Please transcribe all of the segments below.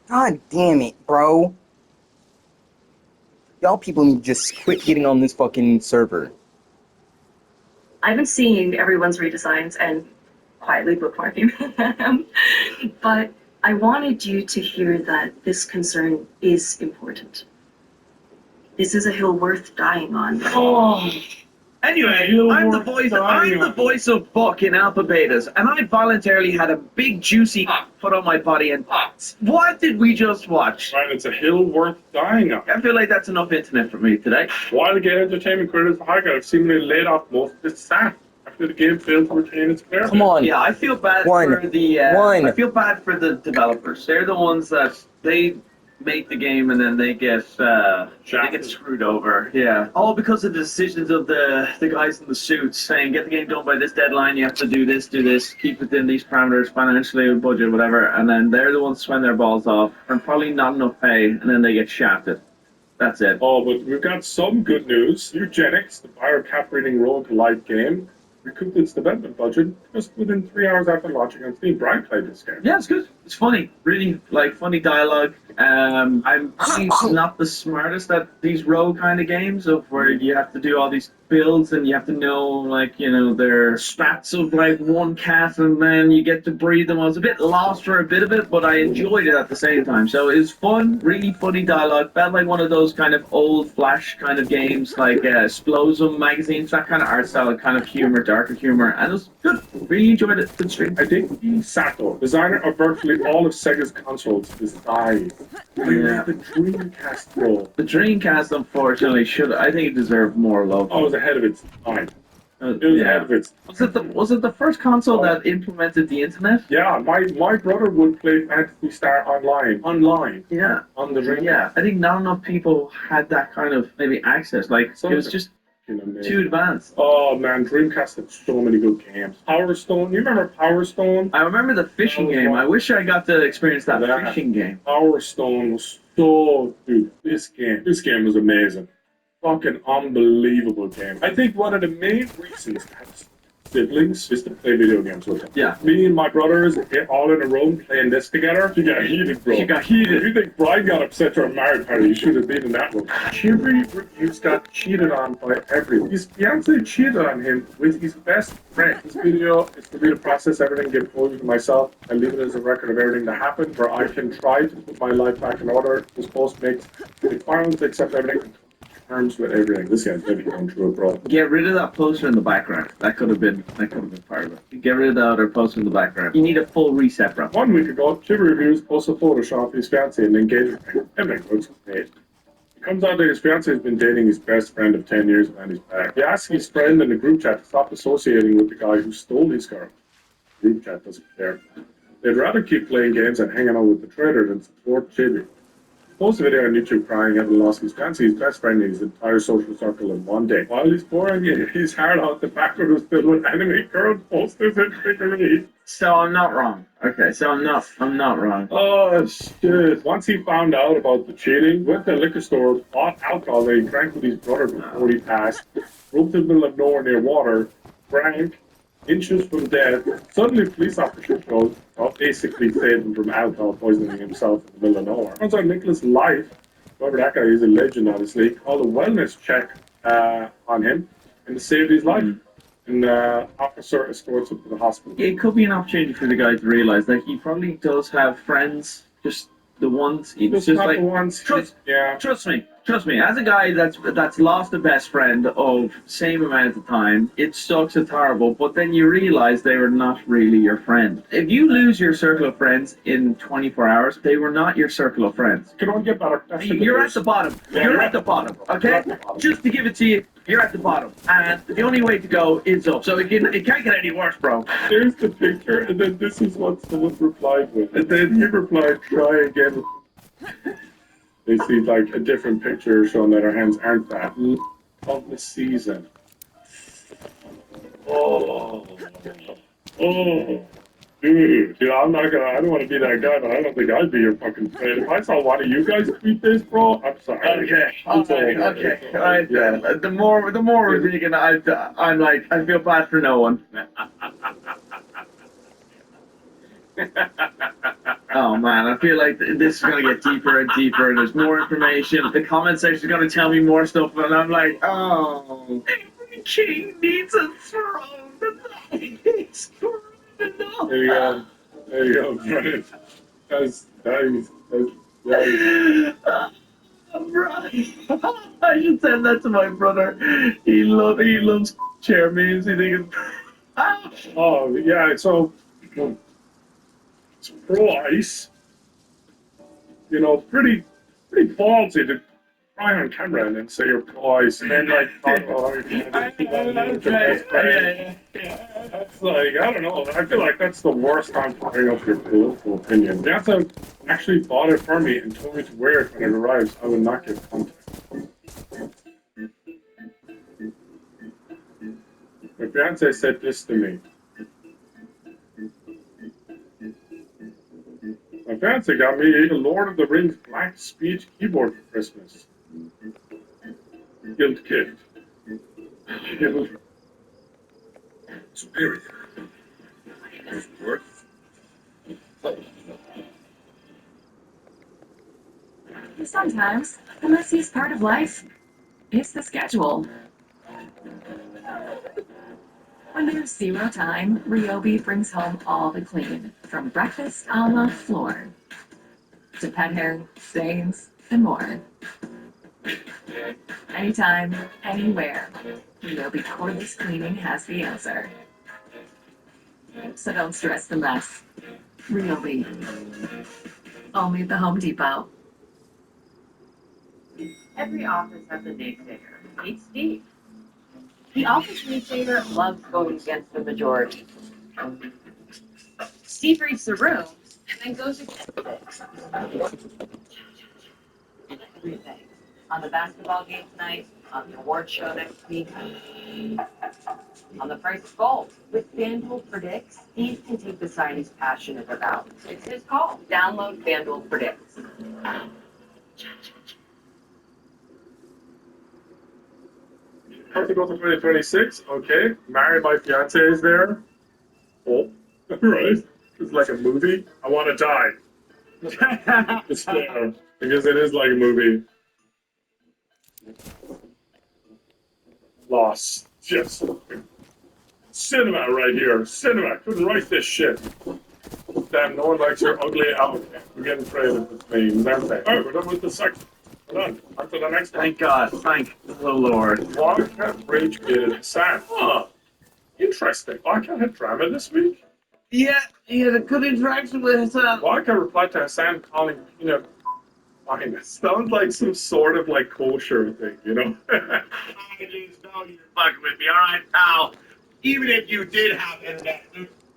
God damn it, bro. Y'all people need to just quit getting on this fucking server. I've been seeing everyone's redesigns and quietly bookmarking them, but I wanted you to hear that this concern is important. This is a hill worth dying on. Oh. Anyway, I'm the voice of Buck in Alpha Betas, and I voluntarily had a big juicy put on my body. And what did we just watch? Right, it's a hill worth dying on. I feel like that's enough internet for me today. While Gate Entertainment credits the high have seemingly laid off most of its staff after the game failed to retain its player. Come on. Yeah, I feel bad One. for the. One. I feel bad for the developers. They're the ones that they make the game and then they get screwed over. Yeah, all because of the decisions of the guys in the suits saying get the game done by this deadline. You have to do this, keep within these parameters, financially, budget, whatever. And then they're the ones swing their balls off and probably not enough pay, and then they get shafted. That's it. Oh, but we've got some good news. Eugenics, the buyer of cap-rating roguelike game, recouped its development budget just within 3 hours after launching on Steam. Brian played this game. Yeah, it's good. It's funny. Really, funny dialogue. I'm not the smartest at these rogue kind of games of where you have to do all these builds and you have to know, their stats of, one cat and then you get to breed them. I was a bit lost for a bit of it, but I enjoyed it at the same time. So it was fun, really funny dialogue. Felt like one of those kind of old Flash kind of games, like Splosum magazines, that kind of art style, kind of humor, darker humor. And it was good. Really enjoyed it. Good stream. I think Sato, designer of virtually all of Sega's consoles, is died. Yeah. The Dreamcast role. The Dreamcast, unfortunately, I think it deserved more love. Oh, it was ahead of its time. It was ahead of its time. Was it the first console that implemented the internet? Yeah, my brother would play Phantasy Star online. Yeah. On the Dreamcast. Yeah, I think not enough people had that kind of maybe access. It was just too advanced. Oh man, Dreamcast had so many good games. Power Stone, you remember Power Stone? I remember the fishing game. I wish I got to experience that fishing game. Power Stone was so good. This game was amazing. Fucking unbelievable game. I think one of the main reasons to have siblings is to play video games with them. Yeah. Me and my brothers all in a room playing this together. She got heated, bro. She got heated. If you think Brian got upset to a marriage party, you should have been in that room. Chivalry Reviews got cheated on by everyone. His fiance cheated on him with his best friend. This video is for me to process everything, give closure to myself, and leave it as a record of everything that happened, where I can try to put my life back in order. This post makes the requirements to accept everything. Terms with everything. This guy's really going through it, bro. Get rid of that poster in the background. That could have been part of it. Get rid of that other poster in the background. You need a full reset, bro. 1 week ago, Chivalry Reviews posted a Photoshop of his fiancée and engagement ring. Everything looks great. It comes out that his fiancée has been dating his best friend of 10 years behind his back. He asks his friend in the group chat to stop associating with the guy who stole his girl. The group chat doesn't care. They'd rather keep playing games and hanging out with the trader than support Chivalry. Post a video on YouTube crying having lost his fiancé, his best friend, and his entire social circle in one day. While he's pouring his heart out, the background was filled with anime girl posters and figurines. So I'm not wrong. Okay, so I'm not wrong. Oh shit. Once he found out about the cheating, went to the liquor store, bought alcohol that he drank with his brother before he passed, roped in the middle of nowhere near water, drank, inches from death. Suddenly, police officer shows up, basically saved him from alcohol poisoning himself in the middle of nowhere. Turns out Nicholas Life, whoever that guy is, a legend obviously, called a wellness check on him and saved his life. And officer escorts him to the hospital. It could be an opportunity for the guy to realize that he probably does have friends, just the ones. It's just not like the ones. trust me. As a guy that's lost a best friend of same amount of time, it sucks. It's horrible. But then you realize they were not really your friend. If you lose your circle of friends in 24 hours, they were not your circle of friends. Can only get better. You're at the bottom. You're at the bottom. Okay, just to give it to you. You're at the bottom, and the only way to go is up. So it can't get any worse, bro. Here's the picture, and then this is what someone replied with. And then he replied, try again. They see like a different picture showing that our hands aren't that. Of the season. Oh. Dude, I don't want to be that guy, but I don't think I'd be your fucking friend. If I saw one of you guys tweet this, bro, I'm sorry. Okay. All right. Yeah. The more we're thinking, I'm like, I feel bad for no one. Oh man, I feel like this is gonna get deeper and deeper, and there's more information. The comment section is gonna tell me more stuff, and I'm like, oh, every king needs a throne. It's enough. There you go. There you go, Brennan. That's nice. That's Right. I should send that to my brother. He loves chair memes. He thinks. Oh, yeah, so it's pro ice. You know, pretty ballsy to cry on camera and then say you're pro ice and then like talk about how you're gonna do That's like, I don't know. I feel like that's the worst time to bring up your political opinion. You have to actually bought it for me and told me to wear it when it arrives. I will not give context. My fiance said this to me. My fiance got me a Lord of the Rings Black Speech keyboard for Christmas. Guilt gift. Superior. Worth. Sometimes, the messiest part of life is the schedule. When there's zero time, Ryobi brings home all the clean, from breakfast on the floor to pet hair, stains, and more. Anytime, anywhere, Ryobi cordless cleaning has the answer. So don't stress the mess. Ryobi. Only at the Home Depot. Every office has a naysayer. Meet Steve. The office naysayer loves going against the majority. Steve reads the room and then goes against everything. On the basketball game tonight, on the award show next week, on the price of gold. With FanDuel Predicts, Steve can take the side he's passionate about. It's his call. Download FanDuel Predicts. Have to go to 2026. Okay. Marry my fiance is there. Oh, right. It's like a movie. I want to die. It's there. Because it is like a movie. Loss. Yes. Cinema right here. Cinema. Couldn't write this shit. Damn, no one likes your ugly outfit. We're getting creative with me. Never. Oh, we're done with the section. We're done. On to the next one. Thank God. Thank the Lord. Wildcat Rage Gated Sam. Huh. Interesting. Wildcat had drama this week? Yeah, he had a good interaction with his. Wildcat replied to Hassan calling Peanut fine. It sounds like some sort of like kosher thing, you know? You're fucking with me, all right, pal? Even if you did have internet.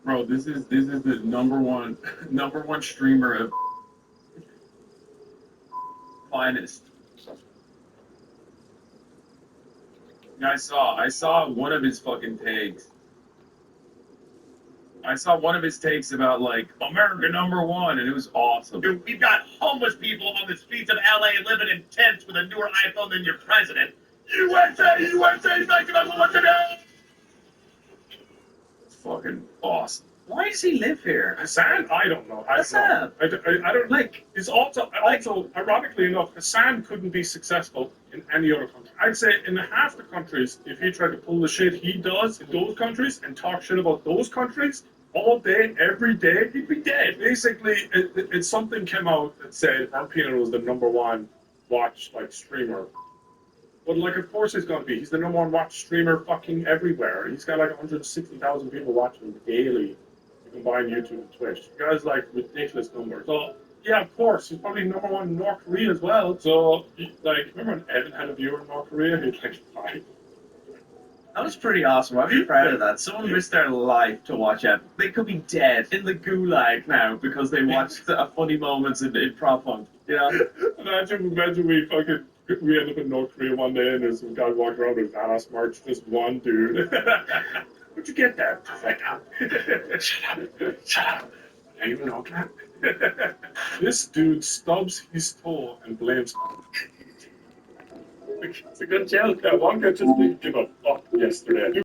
Bro, this is the number one streamer of finest. I saw one of his fucking takes. I saw one of his takes about like America #1, and it was awesome. Dude, we've got homeless people on the streets of LA living in tents with a newer iPhone than your president. USA, USA, thank you for listening. It's fucking awesome. Why does he live here? Hassan? I don't know. What's up? I don't like. It's also, ironically enough, Hassan couldn't be successful in any other country. I'd say in half the countries, if he tried to pull the shit he does in those countries and talk shit about those countries all day, every day, he'd be dead. Basically, it's something came out that said Mark Peanut was the #1 watched like streamer. But like, of course he's gonna be. He's the #1 watched streamer fucking everywhere. He's got like 160,000 people watching him daily. Combine YouTube and Twitch. You guys like ridiculous numbers. So yeah, of course, he's probably #1 in North Korea as well. So like, remember when Evan had a viewer in North Korea? He'd like 5. That was pretty awesome. I'm really proud of that. Someone risked their life to watch it. They could be dead in the gulag now because they watched funny moments in Prop Hunt. You know? Imagine we end up in North Korea one day and there's some guy walking around with Dallas March, just one dude. Where'd you get that? Like, shut up. I don't even know that. This dude stubs his toe and blames. It's a good joke. One guy just didn't give a fuck yesterday.